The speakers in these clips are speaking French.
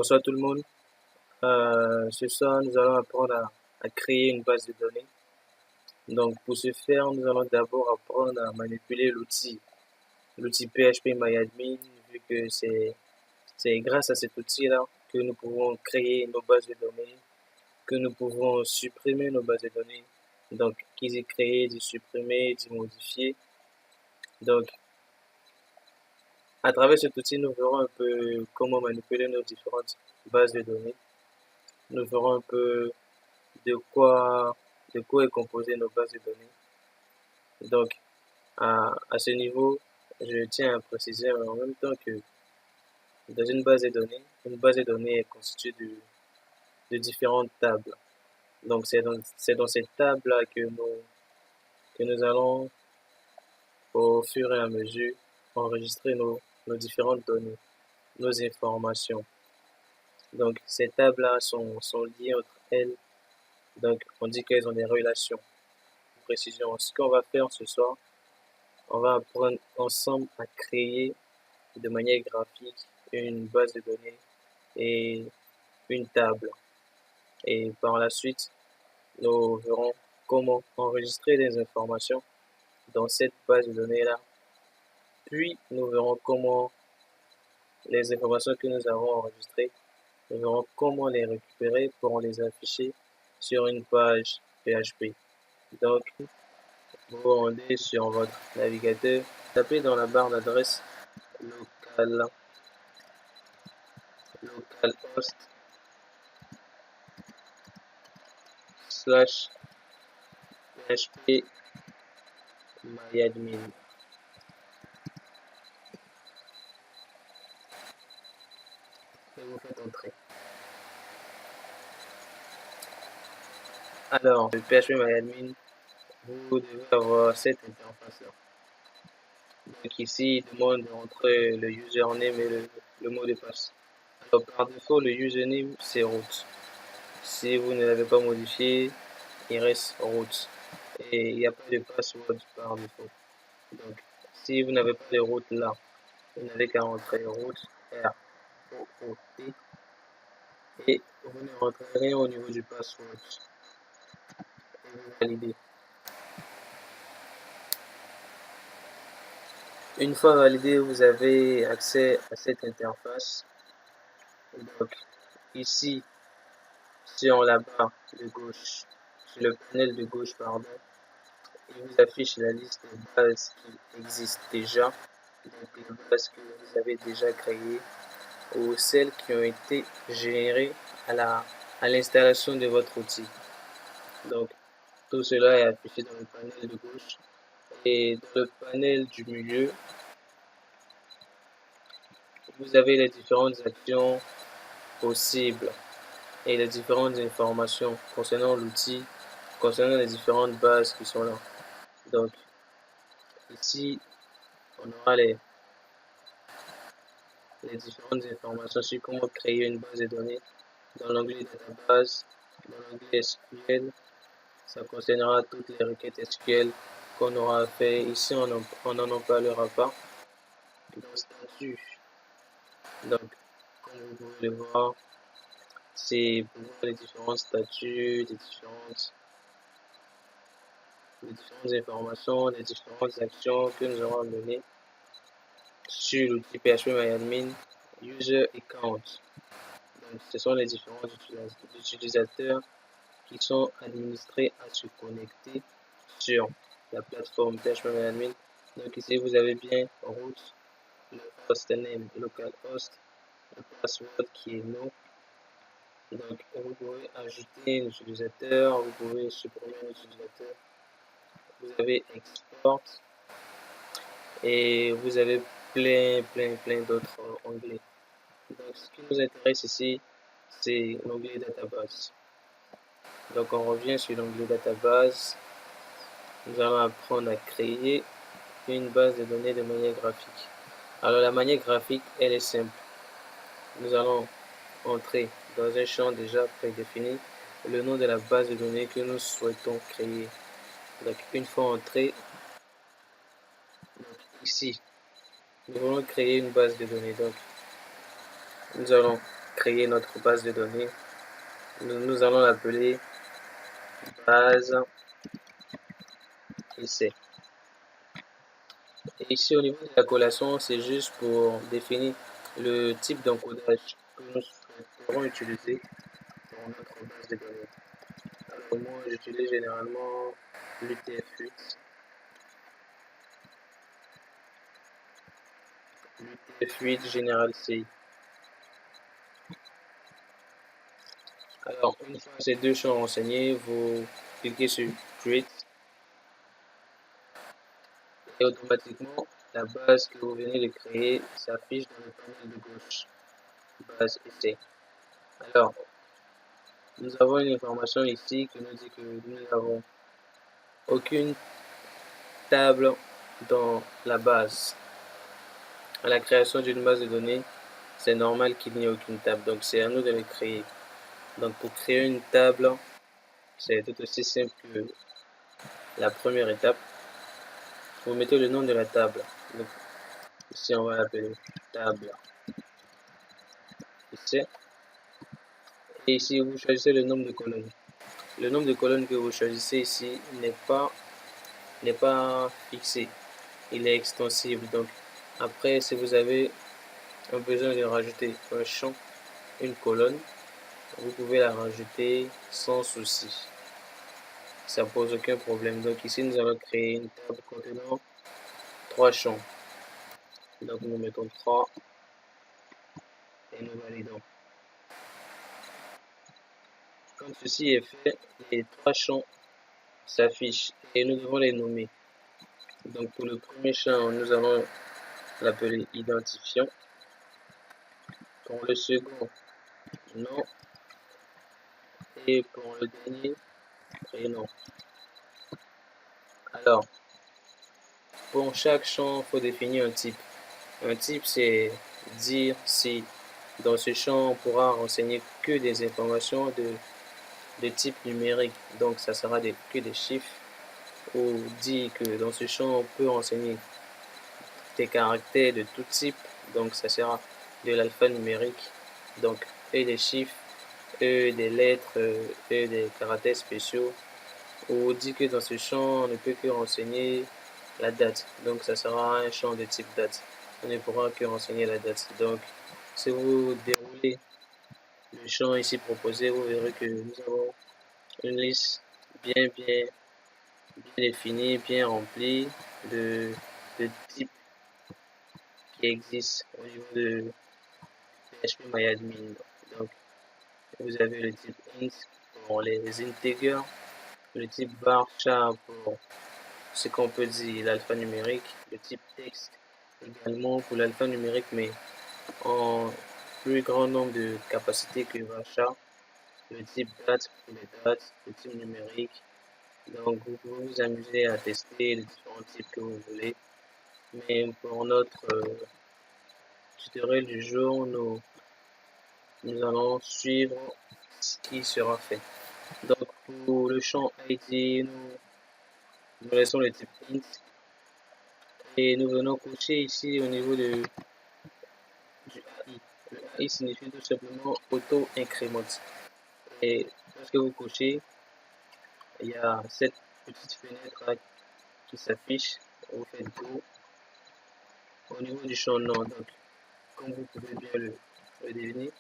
Bonsoir tout le monde. Ce soir, nous allons apprendre à créer une base de données. Donc, pour ce faire, nous allons d'abord apprendre à manipuler l'outil PHP MyAdmin, vu que c'est grâce à cet outil-là que nous pouvons créer nos bases de données, que nous pouvons supprimer nos bases de données. Donc, d'y créer, d'y supprimer, d'y modifier. Donc, à travers cet outil, nous verrons un peu comment manipuler nos différentes bases de données. Nous verrons un peu de quoi, de quoi est composée nos bases de données. Donc, à ce niveau, je tiens à préciser en même temps que dans une base de données est constituée de différentes tables. Donc, c'est dans cette table-là que nous allons, au fur et à mesure, enregistrer nos différentes données, nos informations. Donc, ces tables-là sont liées entre elles. Donc, on dit qu'elles ont des relations. Précision. Ce qu'on va faire ce soir, on va apprendre ensemble à créer de manière graphique une base de données et une table. Et par la suite, nous verrons comment enregistrer des informations dans cette base de données-là. Puis, nous verrons comment les informations que nous avons enregistrées, nous verrons comment les récupérer pour les afficher sur une page PHP. Donc, vous rendez sur votre navigateur, tapez dans la barre d'adresse localhost /php myadmin. Et vous faites entrer. Alors, le PHP MyAdmin, vous devez avoir cette interface-là. Donc ici, il demande d'entrer le username et le mot de passe. Alors, par défaut, le username, c'est root. Si vous ne l'avez pas modifié, il reste root. Et il n'y a pas de password par défaut. Donc, si vous n'avez pas de root là, vous n'avez qu'à entrer root, R-O-O-T, et vous ne rentrez rien au niveau du password. Et vous validez. Une fois validé, vous avez accès à cette interface. Donc, ici, sur la barre de gauche, sur le panel de gauche, pardon, il vous affiche la liste des bases qui existent déjà, donc les bases que vous avez déjà créées ou celles qui ont été générées à l'installation de votre outil. Donc, tout cela est affiché dans le panel de gauche et dans le panel du milieu, vous avez les différentes actions possibles et les différentes informations concernant l'outil, concernant les différentes bases qui sont là. Donc, ici, on aura les différentes informations sur comment créer une base de données. Dans l'onglet database, dans l'onglet SQL, ça concernera toutes les requêtes SQL qu'on aura fait. Ici, on n'en en parlera pas. Dans statut, donc, comme vous pouvez le voir, c'est pour voir les différents statuts, les différentes informations, les différentes actions que nous aurons menées sur l'outil PHP MyAdmin User Account. Donc, ce sont les différents utilisateurs qui sont administrés à se connecter sur la plateforme PHP MyAdmin. Donc ici, vous avez bien root, le hostname localhost, le password qui est non. Donc, vous pouvez ajouter un utilisateur, vous pouvez supprimer un utilisateur. Vous avez export et vous avez plein d'autres onglets. Donc, ce qui nous intéresse ici, c'est l'onglet database. Donc, on revient sur l'onglet database. Nous allons apprendre à créer une base de données de manière graphique. Alors, la manière graphique, elle est simple. Nous allons entrer dans un champ déjà prédéfini le nom de la base de données que nous souhaitons créer. Donc, une fois entré, ici, nous allons créer une base de données. Donc, nous allons créer notre base de données. Nous allons l'appeler base essai. Et ici, au niveau de la collation, c'est juste pour définir le type d'encodage que nous souhaiterons utiliser pour notre base de données. Alors, moi, j'utilise généralement l'UTF-8. L'UTF-8 General CI. Alors, une fois ces deux champs renseignés, vous cliquez sur Create et automatiquement, la base que vous venez de créer s'affiche dans le panel de gauche. Base essai. Alors, nous avons une information ici qui nous dit que nous n'avons aucune table dans la base. À la création d'une base de données, c'est normal qu'il n'y ait aucune table. Donc, c'est à nous de le créer. Donc, pour créer une table, c'est tout aussi simple que la première étape. Vous mettez le nom de la table. Donc, ici, on va l'appeler table. Ici. Et ici, vous choisissez le nombre de colonnes. Le nombre de colonnes que vous choisissez ici n'est pas fixé. Il est extensible. Donc, après, si vous avez un besoin de rajouter un champ, une colonne, vous pouvez la rajouter sans souci. Ça pose aucun problème. Donc ici, nous allons créer une table contenant 3 champs. Donc nous mettons 3 et nous validons. Quand ceci est fait, les 3 champs s'affichent et nous devons les nommer. Donc pour le premier champ, nous allons l'appeler identifiant. Pour le second, nom. Et pour le dernier, prénom. Alors, pour chaque champ, il faut définir un type. Un type, c'est dire si dans ce champ, on pourra renseigner que des informations de type numérique. Donc, ça sera que des chiffres. Ou dire que dans ce champ, on peut renseigner des caractères de tout type. Donc, ça sera de l'alphanumérique. Donc, et des chiffres, et des lettres, et des caractères spéciaux. Ou dit que dans ce champ, on ne peut que renseigner la date. Donc, ça sera un champ de type date. On ne pourra que renseigner la date. Donc, si vous déroulez le champ ici proposé, vous verrez que nous avons une liste bien définie, bien remplie de types qui existent au niveau de PHP-MyAdmin. Donc, vous avez le type int pour les integers, le type varchar pour ce qu'on peut dire l'alphanumérique, le type texte également pour l'alphanumérique, mais en plus grand nombre de capacités que varchar, le type date pour les dates, le type numérique. Donc, vous pouvez vous amuser à tester les différents types que vous voulez. Mais pour notre tutoriel du jour, nous allons suivre ce qui sera fait. Donc, pour le champ ID, nous laissons le type int et nous venons cocher ici au niveau du AI. Le AI signifie tout simplement auto-incrémente. Et lorsque vous cochez, il y a cette petite fenêtre là qui s'affiche. Vous faites go au niveau du champ nom. Donc, comme vous pouvez bien le deviner,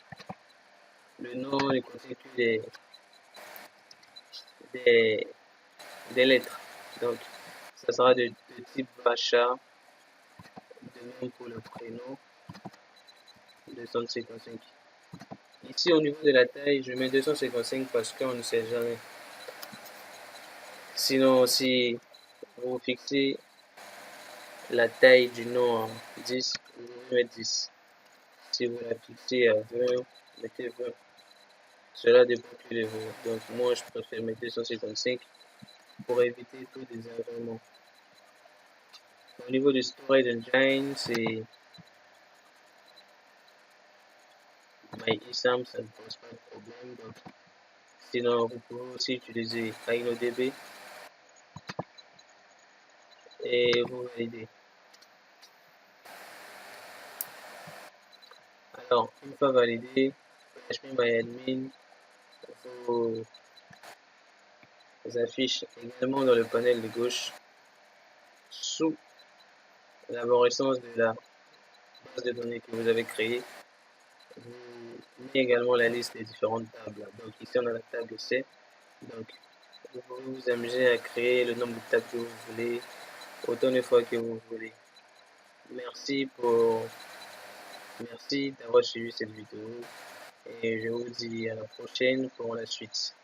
le nom il contient que des lettres. Donc, ça sera de type Bacha, de même pour le prénom, 255. Ici, au niveau de la taille, je mets 255 parce qu'on ne sait jamais. Sinon, si vous fixez la taille du nom en 10, vous pouvez mettre 10. Si vous la fixez à 20, mettez 20. Cela dépend que de vous. Donc, moi, je préfère mettre 255 pour éviter tout désagrément. Au niveau du storage engine, c'est MyISAM, ça ne pose pas de problème. Donc, sinon, vous pouvez aussi utiliser InnoDB et vous validez. Alors, une fois validé, PHP vous affiche également dans le panel de gauche sous l'arborescence de la base de données que vous avez créée. Vous mettez également la liste des différentes tables. Donc ici on a la table C. Donc vous pouvez vous amuser à créer le nombre de tables que vous voulez, autant de fois que vous voulez. Merci d'avoir suivi cette vidéo et je vous dis à la prochaine pour la suite.